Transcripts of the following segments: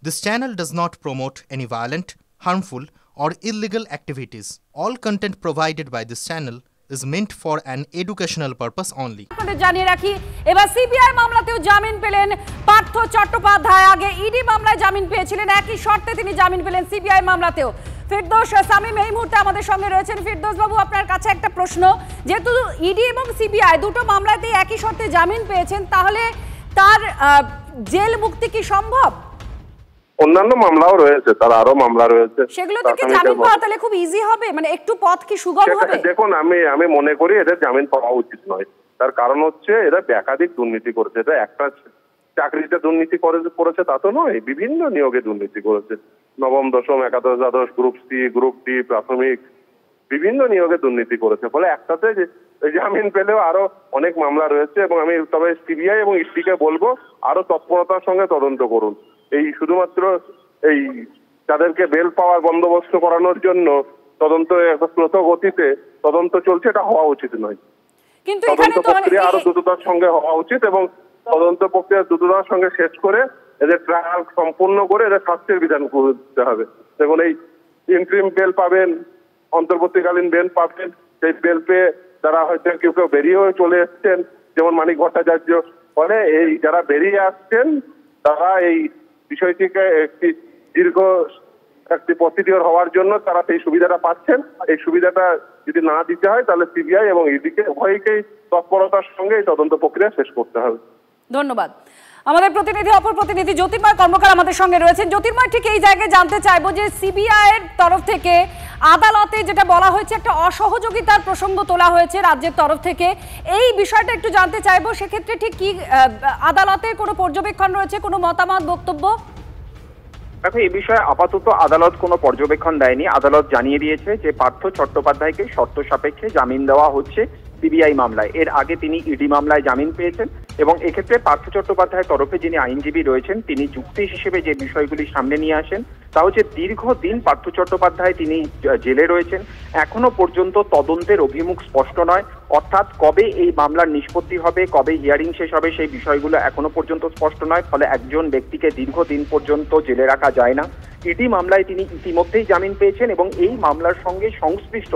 This channel does not promote any violent, harmful, or illegal activities. All content provided by this channel is meant for an educational purpose only. জানিয়ে রাখি এবার CBI মামলাতেও জামিন পেলেন পার্থ চট্টোপাধ্যায়। আগে ED মামলায় জামিন পেয়েছিলেন, একই শর্তে তিনি জামিন পেলেন সিবিআই মামলাতেও। ফিরদৌস সামিম এই মুহূর্তে আমাদের সঙ্গে রয়েছেন। ফিরদৌস বাবু, আপনার কাছে একটা প্রশ্ন, যেহেতু ইডি এবং সিবিআই দুটো মামলাতেই একই শর্তে জামিন পেয়েছেন, তাহলে তার জেল মুক্তি কি সম্ভব? অন্যান্য মামলাও রয়েছে, তার আরো মামলা রয়েছে, সেগুলো থেকে জামিন পাওয়া তাহলে খুব ইজি হবে, মানে একটু পথ কি সুগম হবে? দেখুন, আমি মনে করি এদের জামিন পাওয়া উচিত নয়। তার কারণ হচ্ছে এরা একাধিক দুর্নীতি করেছে। এটা একটা চাকরিতে দুর্নীতি করেছে তা তো নয়, বিভিন্ন নিয়োগে দুর্নীতি করেছে। নবম, দশম, একাদশ, দ্বাদশ, গ্রুপ সি, গ্রুপ ডি, প্রাথমিক বিভিন্ন নিয়োগে দুর্নীতি করেছে। ফলে একটাতে জামিন পেলেও আরো অনেক মামলা রয়েছে এবং আমি তবে সিবিআই এবং ইডিকে বলবো আরো তৎপরতার সঙ্গে তদন্ত করুন। এই শুধুমাত্র এই তাদেরকে বেল পাওয়ার বন্দোবস্ত করানোর জন্য তদন্ত দ্রুত গতিতে তদন্ত চলছে, এটা হওয়া উচিত নয়। কিন্তু তদন্ত প্রক্রিয়া আরো দ্রুততার সঙ্গে হওয়া উচিত এবং তদন্ত প্রক্রিয়া দ্রুততার সঙ্গে শেষ করে এদের ট্রায়াল সম্পূর্ণ করে এদের শাস্তির বিধান করতে হবে। দেখুন, এই ইন্টারিম বেল পাবেন, অন্তর্বর্তীকালীন বেল পাবেন, সেই বেল পেয়ে যারা হয়তো কেউ কেউ বেরিয়ে হয়ে চলে এসছেন, যেমন মানিক ভট্টাচার্য। ফলে এই যারা বেরিয়ে আসছেন তারা এই বিষয়টিকে একটি দীর্ঘ একটি প্রসিডিওর হওয়ার জন্য তারা সেই সুবিধাটা পাচ্ছেন। এই সুবিধাটা যদি না দিতে হয় তাহলে সিবিআই এবং ইডিকে উভয়কেই তৎপরতার সঙ্গে এই তদন্ত প্রক্রিয়া শেষ করতে হবে। ধন্যবাদ। আমাদের প্রতিনিধি, অপর প্রতিনিধি জ্যোতির্ময় কর্মকার আমাদের সঙ্গে রয়েছেন। জ্যোতির্ময়, ঠিক এই জায়গায় জানতে চাইবো যে সিবিআই এর তরফ থেকে আদালতে যেটা বলা হয়েছে, একটা অসহযোগিতার প্রসঙ্গ তোলা হয়েছে রাজ্যের তরফ থেকে, এই বিষয়টা একটু জানতে চাইবো। সেক্ষেত্রে ঠিক কি আদালতের কোনো পর্যবেক্ষণ রয়েছে, কোনো মতামত, বক্তব্য? দেখো, এই বিষয়ে আপাতত আদালত কোনো পর্যবেক্ষণ দেয়নি। আদালত জানিয়ে দিয়েছে যে পার্থ চট্টোপাধ্যায়কে শর্ত সাপেক্ষে জামিন দেওয়া হচ্ছে সিবিআই মামলায়। এর আগে তিনি ইডি মামলায় জামিন পেয়েছেন এবং এক্ষেত্রে পার্থ চট্টোপাধ্যায়ের তরফে যিনি আইনজীবী রয়েছেন তিনি যুক্তি হিসেবে যে বিষয়গুলি সামনে নিয়ে আসেন তা হচ্ছে দীর্ঘদিন পার্থ চট্টোপাধ্যায় তিনি জেলে রয়েছেন, এখনো পর্যন্ত তদন্তের অভিমুখ স্পষ্ট নয়। অর্থাৎ কবে এই মামলার নিষ্পত্তি হবে, কবে হিয়ারিং শেষ হবে, সেই বিষয়গুলো এখনো পর্যন্ত স্পষ্ট নয়। ফলে একজন ব্যক্তিকে দীর্ঘদিন পর্যন্ত জেলে রাখা যায় না। ইডি মামলায় তিনি ইতিমধ্যেই জামিন পেয়েছেন এবং এই মামলার সঙ্গে সংশ্লিষ্ট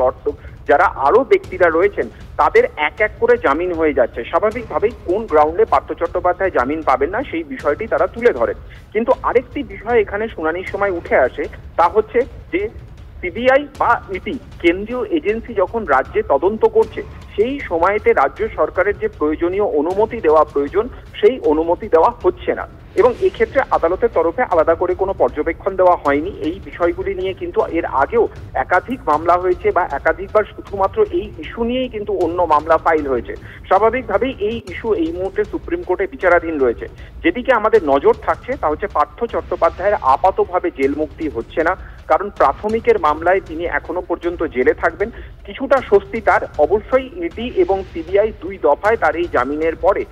যারা আরো ব্যক্তিরা রয়েছেন তাদের এক এক করে জামিন হয়ে যাচ্ছে। স্বাভাবিকভাবেই কোন গ্রাউন্ডে পার্থ চট্টোপাধ্যায় জামিন পাবেন না সেই বিষয়টি তারা তুলে ধরেন। কিন্তু আরেকটি বিষয় এখানে শুনানির সময় উঠে আসে, তা হচ্ছে যে সিবিআই বা ইডি কেন্দ্রীয় এজেন্সি যখন রাজ্যে তদন্ত করছে সেই সময়তে রাজ্য সরকারের যে প্রয়োজনীয় অনুমতি দেওয়া প্রয়োজন সেই অনুমতি দেওয়া হচ্ছে না এবং এক্ষেত্রে আদালতের তরফে আলাদা করে কোনো পর্যবেক্ষণ দেওয়া হয়নি। এই বিষয়গুলি নিয়ে কিন্তু এর আগেও একাধিক মামলা হয়েছে বা একাধিকবার শুধুমাত্র এই ইস্যু নিয়েই কিন্তু অন্য মামলা ফাইল হয়েছে। স্বাভাবিকভাবেই এই ইস্যু এই মুহূর্তে সুপ্রিম কোর্টে বিচারাধীন রয়েছে। যেদিকে আমাদের নজর থাকছে তা হচ্ছে পার্থ চট্টোপাধ্যায়ের আপাতভাবে জেল মুক্তি হচ্ছে না, কারণ প্রাথমিকের মামলায় তিনি এখনো পর্যন্ত জেলে থাকবেন। কিছুটা স্বস্তি তার অবশ্যই ইডি এবং সিবিআই দুই দফায় তার এই জামিনের পরে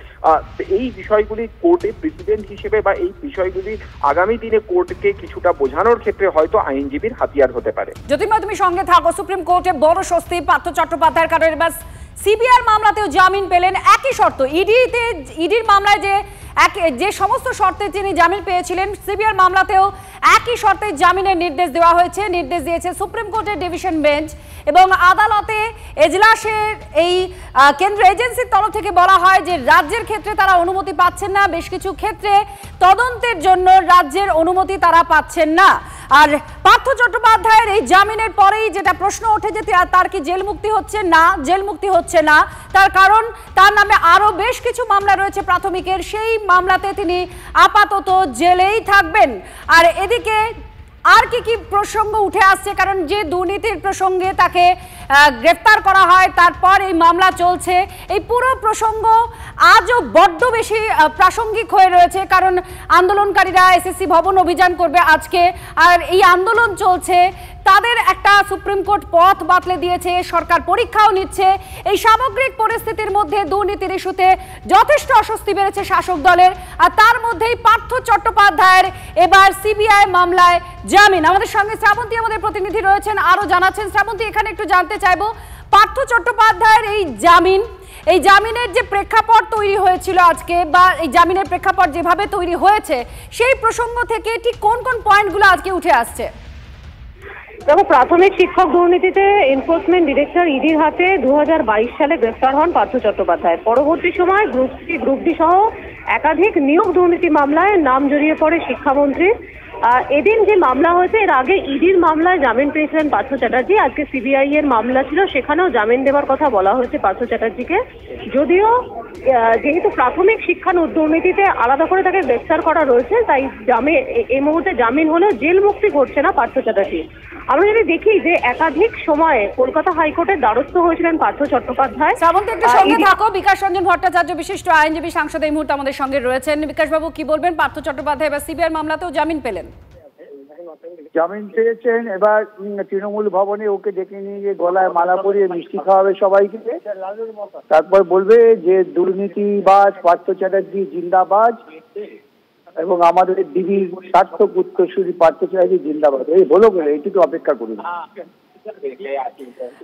এই বিষয়গুলি কোর্টে প্রেসিডেন্ট হিসেবে বা এই বিষয়গুলি আগামী দিনে কোর্টকে কিছুটা বোঝানোর ক্ষেত্রে হয়তো আইনজীবীর হাতিয়ার হতে পারে। জ্যোতির্ময়, তুমি সঙ্গে থাকো। সুপ্রিম কোর্টে বড় স্বস্তি পার্থ চট্টোপাধ্যায়ের, কারণ এবার সিবিআই মামলাতেও জামিন পেলেন একই শর্ত। ইডির মামলায় যে সমস্ত শর্তে তিনি জামিন পেয়েছিলেন, সিবিআই মামলাতেও একই শর্তে জামিনের নির্দেশ দেওয়া হয়েছে। নির্দেশ দিয়েছে সুপ্রিম কোর্টের ডিভিশন বেঞ্চ এবং আদালতে এজলাসের এই কেন্দ্রীয় এজেন্সির তরফ থেকে বলা হয় যে রাজ্যের ক্ষেত্রে তারা অনুমতি পাচ্ছেন না, বেশ কিছু ক্ষেত্রে তদন্তের জন্য রাজ্যের অনুমতি তারা পাচ্ছেন না। আর পার্থ চট্টোপাধ্যায়ের এই জামিনের পরেই যেটা প্রশ্ন ওঠে যে তার কি জেল মুক্তি হচ্ছে? না, জেল মুক্তি হচ্ছে না। তার কারণ তার নামে আরো বেশ কিছু মামলা রয়েছে প্রাথমিকের, সেই মামলাতে তিনি আপাতত জেলেই থাকবেন। আর এদিকে আর কি প্রসঙ্গ উঠে আসছে, কারণ যে দুর্নীতির প্রসঙ্গে তাকে গ্রেফতার করা হয় তারপর এই মামলা চলছে, এই পুরো প্রসঙ্গ আজও বড্ড বেশি প্রাসঙ্গিক হয়ে রয়েছে। কারণ আন্দোলনকারীরা এসএসসি ভবন অভিযান করবে আজকে, আর এই আন্দোলন চলছে, তাদের একটা সুপ্রিম কোর্ট পথ বাতলে দিয়েছে, সরকার পরীক্ষাও নিচ্ছে। এই সামগ্রিক পরিস্থিতির মধ্যে দুর্নীতির ইস্যুতে যথেষ্ট অস্বস্তি বেড়েছে শাসক দলের, আর তার মধ্যেই পার্থ চট্টোপাধ্যায়ের এবার সিবিআই মামলায় জামিন। আমাদের সঙ্গে শ্রাবন্তী আমাদের প্রতিনিধি রয়েছেন, আরো জানাচ্ছেন। শ্রাবন্তী, এখানে একটু জানতে চাইবো, পার্থ চট্টোপাধ্যায়ের এই জামিনের যে প্রেক্ষাপট তৈরি হয়েছিল আজকে, বা এই জামিনের প্রেক্ষাপট যেভাবে তৈরি হয়েছে, সেই প্রসঙ্গ থেকে ঠিক কোন কোন পয়েন্টগুলো আজকে উঠে আসছে? দেখো, প্রাথমিক শিক্ষক দুর্নীতিতে এনফোর্সমেন্ট ডিরেক্টর ইডির হাতে 2022 সালে গ্রেফতার হন পার্থ চট্টোপাধ্যায়। পরবর্তী সময় গ্রুপ ডি সহ একাধিক নিয়োগ দুর্নীতি মামলায় নাম জড়িয়ে পড়ে শিক্ষামন্ত্রীর। এদিন যে মামলা হয়েছে, এর আগে ইডির মামলায় জামিন পেয়েছিলেন পার্থ চ্যাটার্জি। আজকে সিবিআই এর মামলা ছিল, সেখানেও জামিন দেওয়ার কথা বলা হয়েছে পার্থ চ্যাটার্জিকে। যদিও যেহেতু প্রাথমিক শিক্ষা দুর্নীতিতে আলাদা করে তাকে গ্রেফতার করা রয়েছে, তাই এই মুহূর্তে জামিন হলেও জেল মুক্তি ঘটছে না পার্থ চ্যাটার্জি। আমরা যদি দেখি যে একাধিক সময়ে কলকাতা হাইকোর্টের দ্বারস্থ হয়েছিলেন পার্থ চট্টোপাধ্যায়। শ্রাবন্তী, একটু সঙ্গে থাকো। বিকাশ রঞ্জন ভট্টাচার্য, বিশিষ্ট আইনজীবী, সাংসদ, এই মুহূর্তে আমাদের সঙ্গে রয়েছেন। বিকাশ বাবু, কি বলবেন? পার্থ চট্টোপাধ্যায় এবার সিবিআই মামলাতেও জামিন পেলেন। জামিন পেয়েছেন, এবার তৃণমূল ভবনে ওকে ডেকে নিয়ে গিয়ে গলায় মালা পরিয়ে মিষ্টি খাওয়াবে সবাইকে। তারপর বলবে যে দুর্নীতিবাজ পার্থ চ্যাটার্জি জিন্দাবাদ, এবং আমাদের দিদির সার্থক উত্তরসূরি পার্থ চ্যাটার্জি জিন্দাবাদ। এই বলো বলে এইটুকু অপেক্ষা করুন।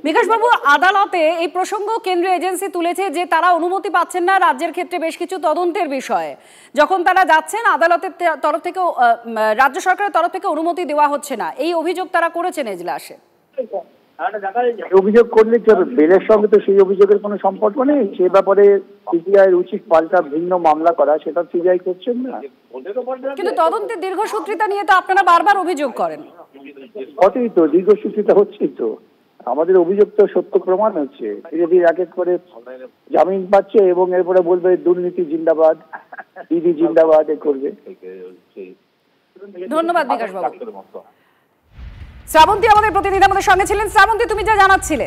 বিকাশ বাবু, আদালতে এই প্রসঙ্গ কেন্দ্রীয় এজেন্সি তুলেছে যে তারা অনুমতি পাচ্ছেন না রাজ্যের ক্ষেত্রে বেশ কিছু তদন্তের বিষয়ে। যখন তারা যাচ্ছেন, আদালতের তরফ থেকে, রাজ্য সরকারের তরফ থেকে অনুমতি দেওয়া হচ্ছে না, এই অভিযোগ তারা করেছেন এজলাসে। অভিযোগ করলে বেলের সঙ্গে তো সেই অভিযোগের কোনো সম্পর্ক নেই। সে ব্যাপারে সিবিআই উচিত পাল্টা ভিন্ন মামলা করা, সেটা সিবিআই করছেন না। কিন্তু তদন্তের দীর্ঘসূত্রিতা নিয়ে তো আপনারা বারবার অভিযোগ করেন। সঠিক তো, দীর্ঘসূত্রিতা হচ্ছেই তো। আমাদের অভিযোগ তো সত্য প্রমাণ হচ্ছে। ধীরে ধীরে এক এক করে জামিন পাচ্ছে এবং এরপরে বলবে দুর্নীতি জিন্দাবাদ, ইডি জিন্দাবাদ করবে। ধন্যবাদ বিকাশ বাবু। শ্রাবন্তী আমাদের প্রতিনিধি আমাদের সঙ্গে ছিলেন। শ্রাবন্তী, তুমি যা জানাচ্ছিলে।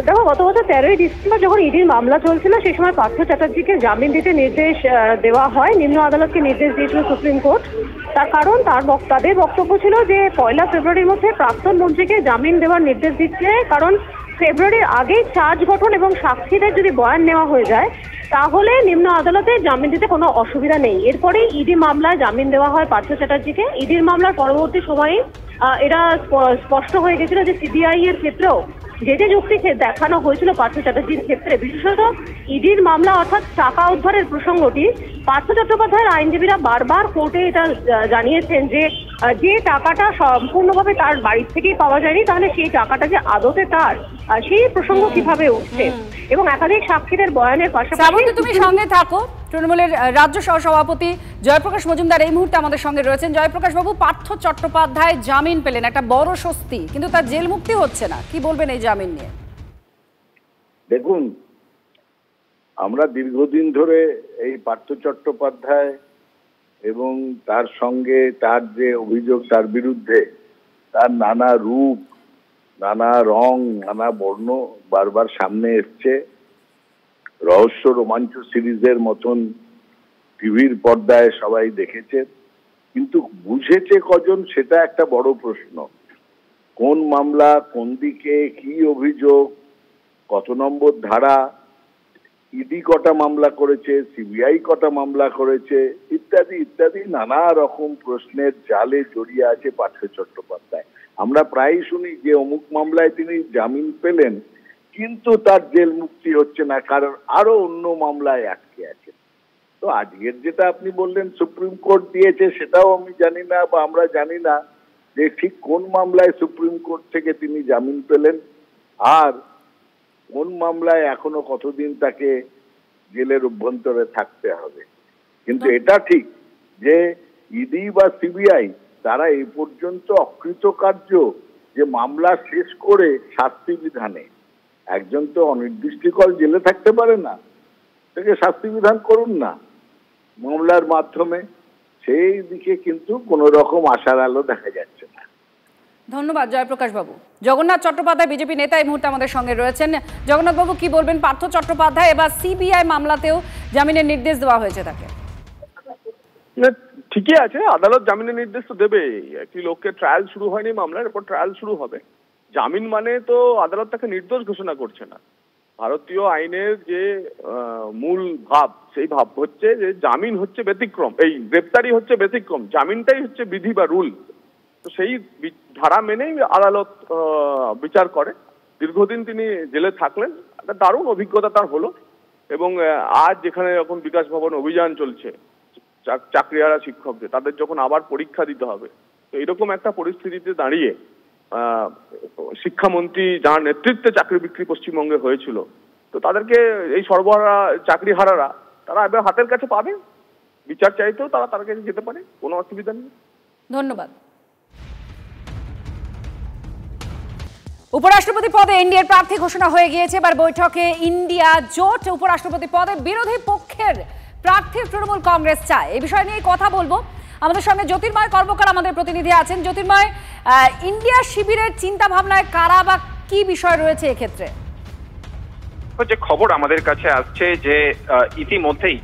দেখো, গত বছর 13ই ডিসেম্বর যখন ইডির মামলা চলছিল, সেই সময় পার্থ চ্যাটার্জিকে জামিন দিতে নির্দেশ দেওয়া হয়। নিম্ন আদালতকে নির্দেশ দিয়েছিল সুপ্রিম কোর্ট। তার কারণ তাদের বক্তব্য ছিল যে 1 ফেব্রুয়ারির মধ্যে প্রাক্তন মন্ত্রীকে জামিন দেওয়ার নির্দেশ দিচ্ছে, কারণ ফেব্রুয়ারির আগেই চার্জ গঠন এবং সাক্ষীদের যদি বয়ান নেওয়া হয়ে যায়, তাহলে নিম্ন আদালতে জামিন দিতে কোনো অসুবিধা নেই। এরপরেই ইডি মামলায় জামিন দেওয়া হয় পার্থ চ্যাটার্জিকে। ইডির মামলার পরবর্তী সময়ে এটা স্পষ্ট হয়ে গেছিল যে সিবিআই এর ক্ষেত্রেও যে যুক্তি দেখানো হয়েছিল পার্থ চ্যাটার্জির ক্ষেত্রে, বিশেষত ইডির মামলা অর্থাৎ টাকা উদ্ধারের প্রসঙ্গটি, পার্থ চট্টোপাধ্যায়ের আইনজীবীরা বারবার কোর্টে এটা জানিয়েছেন যে টাকাটা সম্পূর্ণভাবে তার বাড়ির থেকেই পাওয়া যায়নি, তাহলে সেই টাকাটা যে আদতে তার, সেই প্রসঙ্গ কিভাবে উঠছে। এবং একাধিক সাক্ষীদের বয়ানের পাশাপাশি। তুমি সঙ্গে থাকো। তৃণমূলের রাজ্য সভাপতি জয়প্রকাশ মজুমদার এই মুহূর্তে আমাদের সঙ্গে রয়েছেন। জয়প্রকাশ বাবু, পার্থ চট্টোপাধ্যায় জামিন পেলেন, একটা বড় স্বস্তি, কিন্তু তার জেল মুক্তি হচ্ছে না। কি বলবেন এই জামিন নিয়ে? দেখুন, আমরা দীর্ঘদিন ধরে এই পার্থ চট্টোপাধ্যায় এবং তার সঙ্গে তার যে অভিযোগ তার বিরুদ্ধে, তার নানা রূপ, নানা রং, নানা বর্ণ বারবার সামনে এসছে। রহস্য রোমাঞ্চ সিরিজের মতন টিভির পর্দায় সবাই দেখেছে, কিন্তু বুঝেছে কজন সেটা একটা বড় প্রশ্ন। কোন মামলা, কোন দিকে, কি অভিযোগ, কত নম্বর ধারা, ইডি কটা মামলা করেছে, সিবিআই কটা মামলা করেছে, ইত্যাদি ইত্যাদি নানা রকম প্রশ্নের জালে জড়িয়ে আছে পার্থ চট্টোপাধ্যায়। আমরা প্রায়ই শুনি যে অমুক মামলায় তিনি জামিন পেলেন, কিন্তু তার জেল মুক্তি হচ্ছে না, কারণ আরো অন্য মামলায় আটকে আছে। তো আজকের যেটা আপনি বললেন সুপ্রিম কোর্ট দিয়েছে, সেটাও আমি জানি না বা আমরা জানি না যে ঠিক কোন মামলায় সুপ্রিম কোর্ট থেকে তিনি জামিন পেলেন, আর কোন মামলায় এখনো কতদিন তাকে জেলের অভ্যন্তরে থাকতে হবে। কিন্তু এটা ঠিক যে ইডি বা সিবিআই তারা এই পর্যন্ত অকৃতকার্য যে মামলা শেষ করে শাস্তি বিধানে। একজন তো অনির্দিষ্টকাল জেলে থাকতে পারে না, তাকে শাস্তি বিধান করুন না মামলার মাধ্যমে। সেই দিকে কিন্তু কোনো রকম আশার আলো দেখা যাচ্ছে না। ধন্যবাদ জয়প্রকাশ বাবু। জগন্নাথ চট্টোপাধ্যায় বিজেপি নেতা এই মুহূর্তে আমাদের সঙ্গে রয়েছেন। জগন্নাথ বাবু, কি বলবেন? পার্থ চট্টোপাধ্যায় এবার সিবিআই মামলাতেও জামিনের নির্দেশ দেওয়া হয়েছে তাকে। ঠিকই আছে, আদালত জামিনের নির্দেশ তো দেবে। একটি লোককে ট্রায়াল শুরু হয়নি মামলার, এরপর ট্রায়াল শুরু হবে। জামিন মানে তো আদালত তাকে নির্দোষ ঘোষণা করছে না। ভারতীয় আইনের যে মূল ভাব, সেই ভাব হচ্ছে যে জামিন হচ্ছে ব্যতিক্রম, এই গ্রেপ্তারি হচ্ছে ব্যতিক্রম, জামিনটাই হচ্ছে বিধি বা রুল। তো সেই ধারা মেনেই আদালত বিচার করে। দীর্ঘদিন তিনি জেলে থাকলেন, একটা দারুণ অভিজ্ঞতা তার হলো। এবং আজ যেখানে এখন বিকাশ ভবন অভিযান চলছে চাকরিহারা শিক্ষকদের, তাদের যখন আবার পরীক্ষা দিতে হবে, তো এরকম একটা পরিস্থিতিতে দাঁড়িয়ে শিক্ষামন্ত্রী যার নেতৃত্বে চাকরি বিক্রি পশ্চিমবঙ্গে হয়েছিল, তো তাদেরকে এই সর্বহারা চাকরিহারারা তারা এবার হাতের কাছে পাবে, বিচার চাইতেও তারা তার কাছে যেতে পারে, কোনো অসুবিধা নেই। ধন্যবাদ। উপরাষ্ট্রপতি পদে এনডিএর প্রার্থী ঘোষণা হয়ে গিয়েছে। এবার বৈঠকে ইন্ডিয়া জোট উপরাষ্ট্রপতি পদে বিরোধী পক্ষের প্রার্থী তৃণমূল কংগ্রেস চায়। এই বিষয় নিয়ে কথা বলবো। আমাদের সঙ্গে জ্যোতির্ময় কর্মকার আমাদের প্রতিনিধি আছেন। জ্যোতির্ময়, ইন্ডিয়া শিবিরের চিন্তা ভাবনায় কারা বা কি বিষয় রয়েছে এক্ষেত্রে? যে খবর আমাদের কাছে আসছে যে ইতিমধ্যেই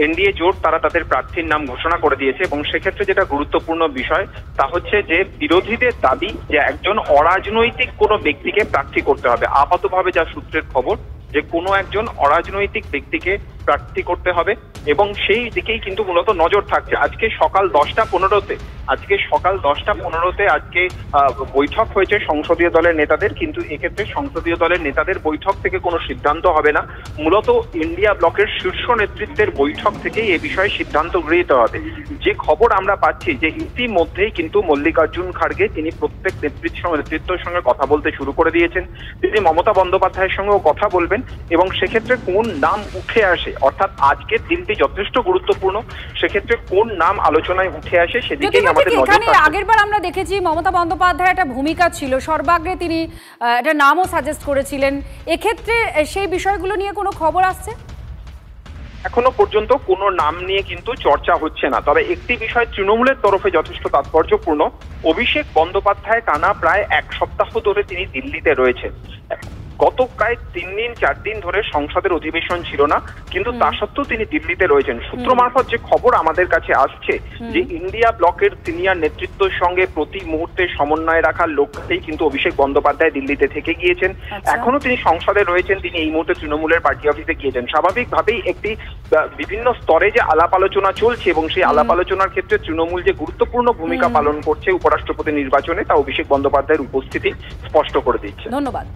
এনডিএ জোট তারা তাদের প্রার্থীর নাম ঘোষণা করে দিয়েছে এবং সেক্ষেত্রে যেটা গুরুত্বপূর্ণ বিষয় তা হচ্ছে যে বিরোধীদের দাবি যে একজন অরাজনৈতিক কোনো ব্যক্তিকে প্রার্থী করতে হবে। আপাতভাবে যা সূত্রের খবর যে কোনো একজন অরাজনৈতিক ব্যক্তিকে প্রার্থী করতে হবে এবং সেই দিকেই কিন্তু মূলত নজর থাকছে। আজকে সকাল 10টা 15তে আজকে বৈঠক হয়েছে সংসদীয় দলের নেতাদের, কিন্তু এক্ষেত্রে সংসদীয় দলের নেতাদের বৈঠক থেকে কোনো সিদ্ধান্ত হবে না, মূলত ইন্ডিয়া ব্লকের শীর্ষ নেতৃত্বের বৈঠক থেকেই এ বিষয়ে সিদ্ধান্ত গৃহীত হবে। যে খবর আমরা পাচ্ছি যে ইতিমধ্যেই কিন্তু মল্লিকার্জুন খাড়গে তিনি প্রত্যেক নেতৃত্বের সঙ্গে কথা বলতে শুরু করে দিয়েছেন। তিনি মমতা বন্দ্যোপাধ্যায়ের সঙ্গেও কথা বলবেন এবং সেক্ষেত্রে কোন নাম উঠে আসে, অর্থাৎ আজকের দিনটি যথেষ্ট গুরুত্বপূর্ণ, সেক্ষেত্রে কোন নাম আলোচনায় উঠে আসে সেদিকেই আমাদের নজর থাকবে। আগেরবার আমরা দেখেছি মমতা বন্দ্যোপাধ্যায় একটা ভূমিকা ছিল, সর্বাগ্রে তিনি একটা নামও সাজেস্ট করেছিলেন। এক্ষেত্রে সেই বিষয়গুলো নিয়ে কোনো খবর আসছে? এখনো পর্যন্ত কোনো নাম নিয়ে কিন্তু চর্চা হচ্ছে না, তবে একটি বিষয় তৃণমূলের তরফে যথেষ্ট তাৎপর্যপূর্ণ। অভিষেক বন্দ্যোপাধ্যায় টানা প্রায় 1 সপ্তাহ ধরে তিনি দিল্লিতে রয়েছেন। গত প্রায় 3-4 দিন ধরে সংসদের অধিবেশন ছিল না, কিন্তু তা সত্ত্বেও তিনি দিল্লিতে রয়েছেন। সূত্র মারফত যে খবর আমাদের কাছে আসছে যে ইন্ডিয়া ব্লকের সিনিয়র নেতৃত্বের সঙ্গে প্রতি মুহূর্তে সমন্বয় রাখার লক্ষ্যেই কিন্তু অভিষেক বন্দ্যোপাধ্যায় দিল্লিতে থেকে গিয়েছেন। এখনো তিনি সংসদে রয়েছেন, তিনি এই মুহূর্তে তৃণমূলের পার্টি অফিসে গিয়েছেন। স্বাভাবিকভাবেই একটি বিভিন্ন স্তরে যে আলাপ আলোচনা চলছে এবং সেই আলাপ আলোচনার ক্ষেত্রে তৃণমূল যে গুরুত্বপূর্ণ ভূমিকা পালন করছে উপরাষ্ট্রপতি নির্বাচনে, তা অভিষেক বন্দ্যোপাধ্যায়ের উপস্থিতি স্পষ্ট করে দিচ্ছে। ধন্যবাদ।